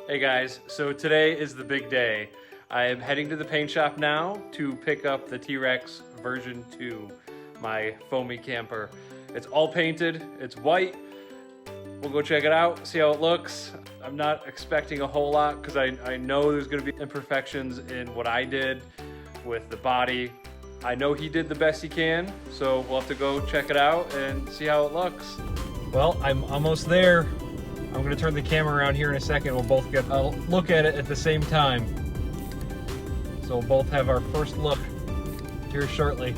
Hey guys, so today is the big day. I am heading to the paint shop now to pick up the T-Rex version 2, my Foamie camper. It's all painted, it's white. We'll go check it out, see how it looks. I'm not expecting a whole lot because I know there's gonna be imperfections in what I did with the body. I know he did the best he can, so we'll have to go check it out and see how it looks. Well, I'm almost there. I'm gonna turn the camera around here in a second. We'll both get a look at it at the same time. So we'll both have our first look here shortly.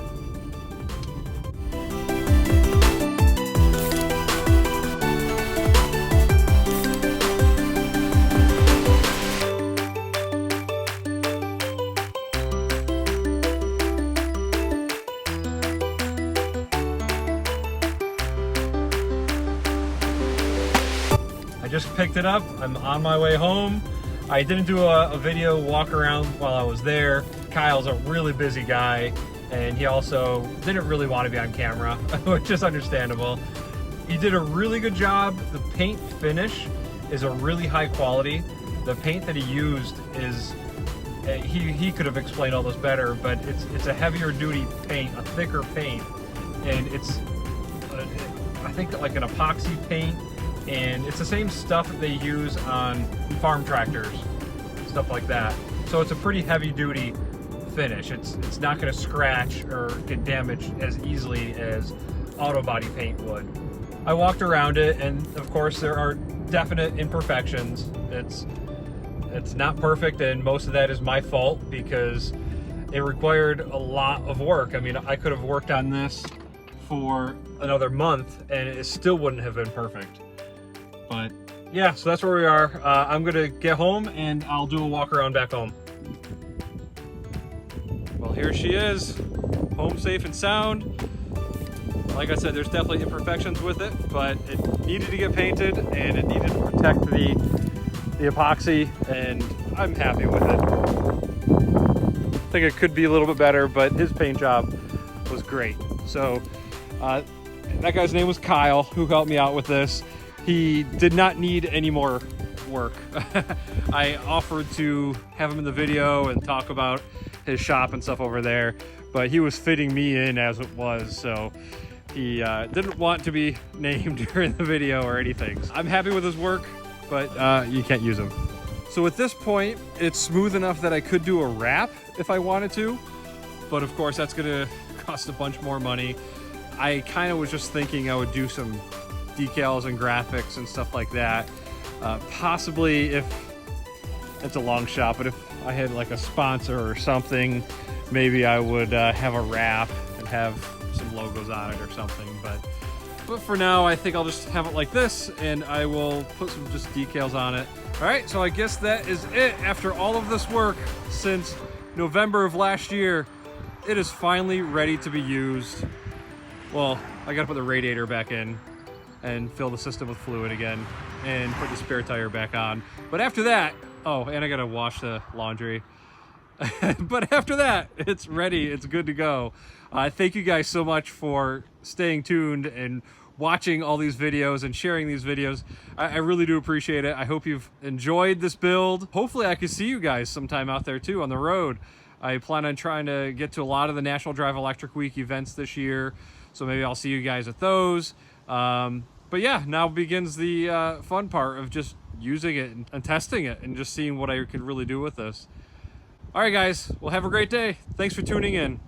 I just picked it up. I'm on my way home. I didn't do a video walk around while I was there. Kyle's a really busy guy, and he also didn't really want to be on camera, which is understandable. He did a really good job. The paint finish is a really high quality. The paint that he used is, he could have explained all this better, but it's a heavier duty paint, a thicker paint, and it's, I think like an epoxy paint. And it's the same stuff that they use on farm tractors, stuff like that. So it's a pretty heavy duty finish. It's not gonna scratch or get damaged as easily as auto body paint would. I walked around it, and of course there are definite imperfections. It's not perfect, and most of that is my fault because it required a lot of work. I mean, I could have worked on this for another month and it still wouldn't have been perfect. But yeah, so that's where we are. I'm gonna get home and I'll do a walk around back home. Well, here she is, home safe and sound. Like I said, there's definitely imperfections with it, but it needed to get painted and it needed to protect the epoxy, and I'm happy with it. I think it could be a little bit better, but his paint job was great. So that guy's name was Kyle, who helped me out with this. He did not need any more work. I offered to have him in the video and talk about his shop and stuff over there, but he was fitting me in as it was, so he didn't want to be named during the video or anything. I'm happy with his work, but you can't use him. So at this point, it's smooth enough that I could do a wrap if I wanted to, but of course that's gonna cost a bunch more money. I kind of was just thinking I would do some decals and graphics and stuff like that. Possibly, if it's a long shot, but if I had like a sponsor or something, maybe I would have a wrap and have some logos on it or something. But for now, I think I'll just have it like this, and I will put some just decals on it. All right, so I guess that is it. After all of this work since November of last year, it is finally ready to be used. Well, I gotta put the radiator back in and fill the system with fluid again and put the spare tire back on. But after that, oh, and I gotta wash the laundry. But after that, it's ready, it's good to go. Thank you guys so much for staying tuned and watching all these videos and sharing these videos. I really do appreciate it. I hope you've enjoyed this build. Hopefully I can see you guys sometime out there too on the road. I plan on trying to get to a lot of the National Drive Electric Week events this year, so maybe I'll see you guys at those. But yeah, now begins the fun part of just using it and testing it and just seeing what I could really do with this. All right, guys, well, have a great day. Thanks for tuning in.